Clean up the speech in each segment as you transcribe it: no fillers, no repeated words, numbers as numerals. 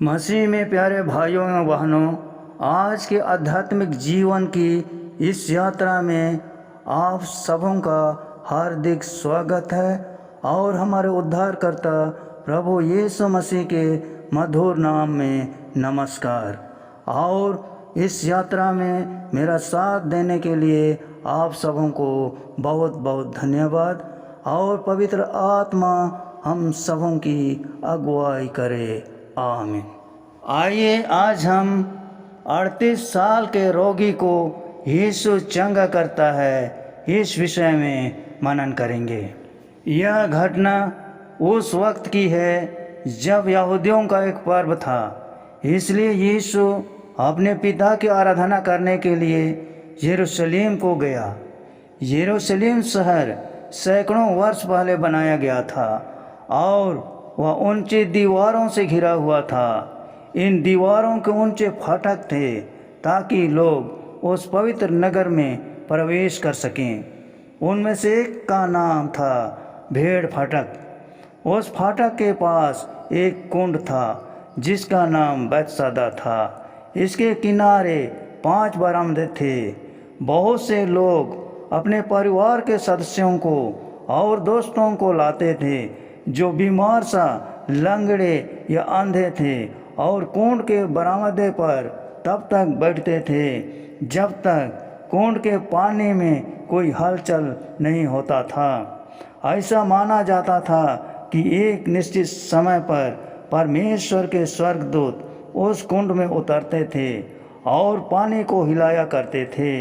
मसीह में प्यारे भाइयों एवं बहनों, आज के आध्यात्मिक जीवन की इस यात्रा में आप सबों का हार्दिक स्वागत है और हमारे उद्धारकर्ता प्रभु यीशु मसीह के मधुर नाम में नमस्कार। और इस यात्रा में मेरा साथ देने के लिए आप सबों को बहुत बहुत धन्यवाद। और पवित्र आत्मा हम सबों की अगुवाई करे, आमीन। आइए आज हम 38 साल के रोगी को यीशु चंगा करता है, इस विषय में मनन करेंगे। यह घटना उस वक्त की है जब यहूदियों का एक पर्व था, इसलिए यीशु अपने पिता की आराधना करने के लिए यरूशलेम को गया। यरूशलेम शहर सैकड़ों वर्ष पहले बनाया गया था और वह ऊंची दीवारों से घिरा हुआ था। इन दीवारों के ऊंचे फाटक थे ताकि लोग उस पवित्र नगर में प्रवेश कर सकें। उनमें से एक का नाम था भेड़ फाटक। उस फाटक के पास एक कुंड था जिसका नाम बैतसैदा था। इसके किनारे 5 बरामदे थे। बहुत से लोग अपने परिवार के सदस्यों को और दोस्तों को लाते थे जो बीमार सा, लंगड़े या अंधे थे, और कुंड के बरामदे पर तब तक बैठते थे जब तक कुंड के पानी में कोई हलचल नहीं होता था। ऐसा माना जाता था कि एक निश्चित समय पर परमेश्वर के स्वर्गदूत उस कुंड में उतरते थे और पानी को हिलाया करते थे,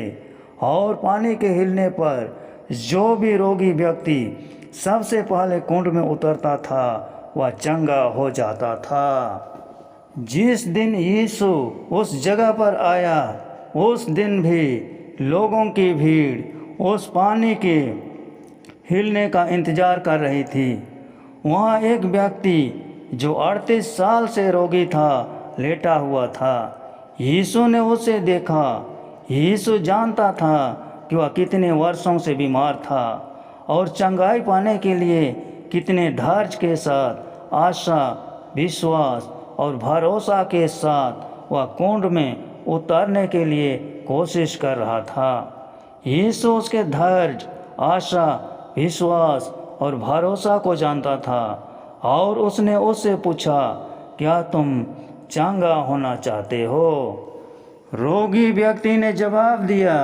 और पानी के हिलने पर जो भी रोगी व्यक्ति सबसे पहले कुंड में उतरता था वह चंगा हो जाता था। जिस दिन यीशु उस जगह पर आया, उस दिन भी लोगों की भीड़ उस पानी के हिलने का इंतजार कर रही थी। वहाँ एक व्यक्ति जो 38 साल से रोगी था लेटा हुआ था। यीशु ने उसे देखा। यीशु जानता था कि वह कितने वर्षों से बीमार था और चंगाई पाने के लिए कितने धैर्य के साथ, आशा, विश्वास और भरोसा के साथ वह कुंड में उतरने के लिए कोशिश कर रहा था। यीशु उसके धैर्य, आशा, विश्वास और भरोसा को जानता था और उसने उससे पूछा, क्या तुम चंगा होना चाहते हो? रोगी व्यक्ति ने जवाब दिया,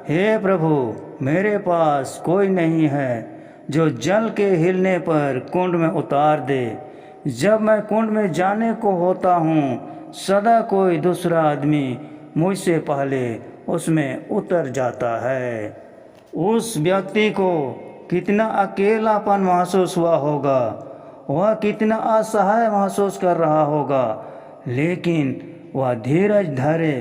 हे प्रभु, मेरे पास कोई नहीं है जो जल के हिलने पर कुंड में उतार दे। जब मैं कुंड में जाने को होता हूँ, सदा कोई दूसरा आदमी मुझसे पहले उसमें उतर जाता है। उस व्यक्ति को कितना अकेलापन महसूस हुआ होगा, वह कितना असहाय महसूस कर रहा होगा, लेकिन वह धीरज धरे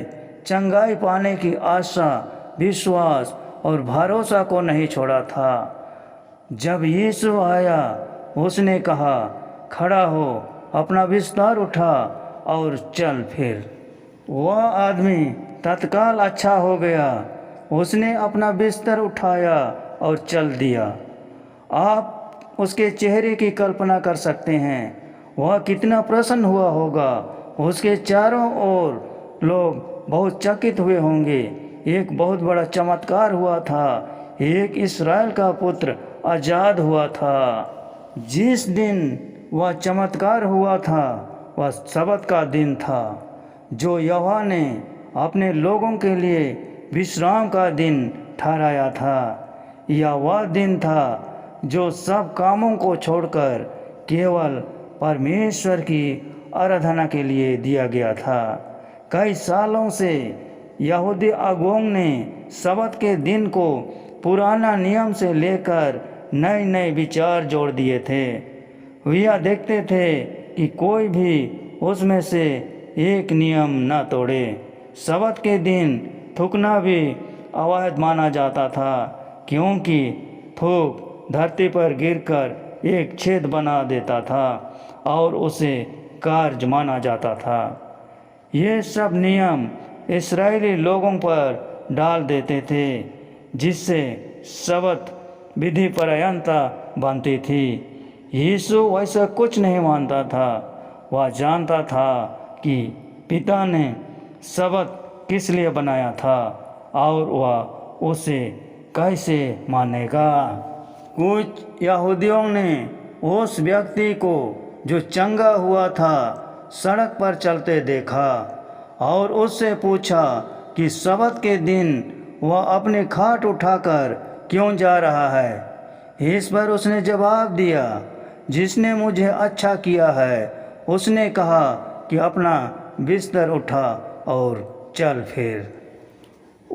चंगाई पाने की आशा, विश्वास और भरोसा को नहीं छोड़ा था। जब यीशु आया, उसने कहा, खड़ा हो, अपना बिस्तर उठा और चल फिर। वह आदमी तत्काल अच्छा हो गया। उसने अपना बिस्तर उठाया और चल दिया। आप उसके चेहरे की कल्पना कर सकते हैं, वह कितना प्रसन्न हुआ होगा। उसके चारों ओर लोग बहुत चकित हुए होंगे। एक बहुत बड़ा चमत्कार हुआ था। एक इस्राएल का पुत्र आज़ाद हुआ था। जिस दिन वह चमत्कार हुआ था वह सबत का दिन था, जो यहोवा ने अपने लोगों के लिए विश्राम का दिन ठहराया था। यह वह दिन था जो सब कामों को छोड़कर केवल परमेश्वर की आराधना के लिए दिया गया था। कई सालों से यहूदी अगुओं ने सबत के दिन को पुराना नियम से लेकर नए नए विचार जोड़ दिए थे। वे यह देखते थे कि कोई भी उसमें से एक नियम न तोड़े। सबत के दिन थूकना भी अवैध माना जाता था, क्योंकि थूक धरती पर गिरकर एक छेद बना देता था और उसे कार्य माना जाता था। ये सब नियम इस्राएली लोगों पर डाल देते थे, जिससे सबत विधि परायणता बनती थी। यीशु वैसा कुछ नहीं मानता था। वह जानता था कि पिता ने शब्द किस लिए बनाया था और वह उसे कैसे मानेगा। कुछ यहूदियों ने उस व्यक्ति को जो चंगा हुआ था सड़क पर चलते देखा और उससे पूछा कि शब्द के दिन वह अपनी खाट उठाकर क्यों जा रहा है। इस पर उसने जवाब दिया, जिसने मुझे अच्छा किया है उसने कहा कि अपना बिस्तर उठा और चल फिर।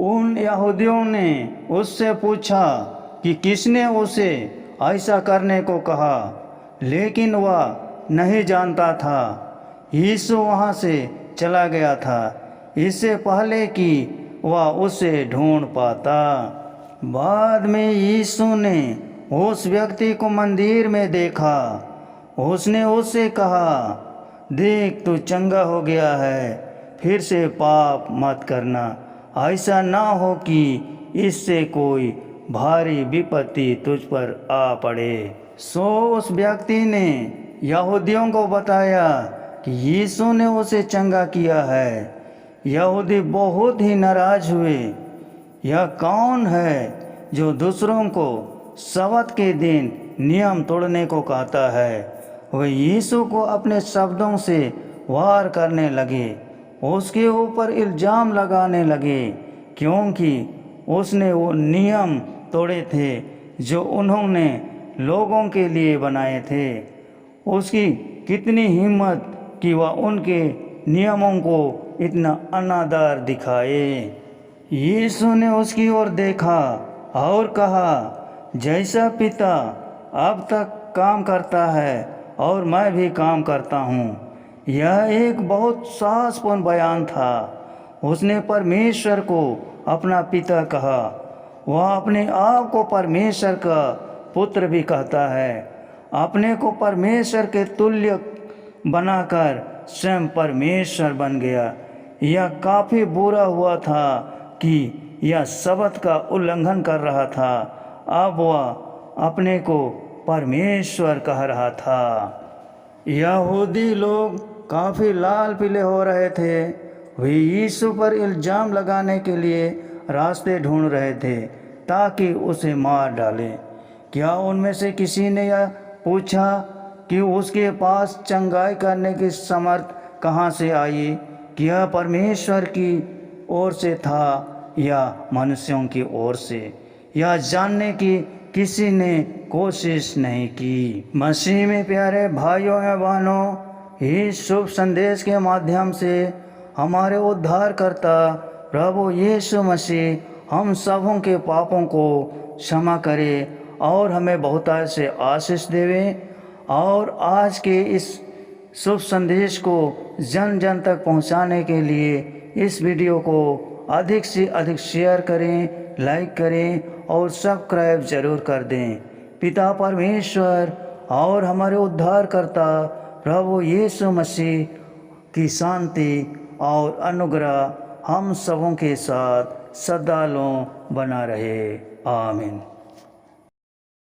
उन यहूदियों ने उससे पूछा कि किसने उसे ऐसा करने को कहा, लेकिन वह नहीं जानता था। यीशु वहाँ से चला गया था इससे पहले कि वह उसे ढूंढ पाता। बाद में यीशु ने उस व्यक्ति को मंदिर में देखा। उसने उससे कहा, देख तू चंगा हो गया है, फिर से पाप मत करना, ऐसा ना हो कि इससे कोई भारी विपत्ति तुझ पर आ पड़े। सो उस व्यक्ति ने यहूदियों को बताया कि यीशु ने उसे चंगा किया है। यहूदी बहुत ही नाराज हुए। यह कौन है जो दूसरों को शब्द के दिन नियम तोड़ने को कहता है। वे यीशु को अपने शब्दों से वार करने लगे, उसके ऊपर इल्ज़ाम लगाने लगे, क्योंकि उसने वो नियम तोड़े थे जो उन्होंने लोगों के लिए बनाए थे। उसकी कितनी हिम्मत कि वह उनके नियमों को इतना अनादर दिखाए। यीशु ने उसकी ओर देखा और कहा, जैसा पिता अब तक काम करता है और मैं भी काम करता हूँ। यह एक बहुत साहसपूर्ण बयान था। उसने परमेश्वर को अपना पिता कहा। वह अपने आप को परमेश्वर का पुत्र भी कहता है। अपने को परमेश्वर के तुल्य बनाकर स्वयं परमेश्वर बन गया। यह काफ़ी बुरा हुआ था कि यह शब्द का उल्लंघन कर रहा था। अब वह अपने को परमेश्वर कह रहा था। यहूदी लोग काफ़ी लाल पीले हो रहे थे। वे यीशु पर इल्ज़ाम लगाने के लिए रास्ते ढूंढ रहे थे ताकि उसे मार डालें। क्या उनमें से किसी ने यह पूछा कि उसके पास चंगाई करने की समर्थ कहाँ से आई? क्या परमेश्वर की ओर से था या मनुष्यों की ओर से? यह जानने की किसी ने कोशिश नहीं की। मसीह में प्यारे भाइयों एवं बहनों, इस शुभ संदेश के माध्यम से हमारे उद्धारकर्ता प्रभु यीशु मसीह हम सबों के पापों को क्षमा करे और हमें बहुतायत से आशीष देवे। और आज के इस शुभ संदेश को जन जन तक पहुंचाने के लिए इस वीडियो को अधिक से अधिक शेयर करें, लाइक करें और सब्सक्राइब जरूर कर दें। पिता परमेश्वर और हमारे उद्धारकर्ता प्रभु यीशु मसीह की शांति और अनुग्रह हम सबों के साथ सदा बना रहे। आमीन।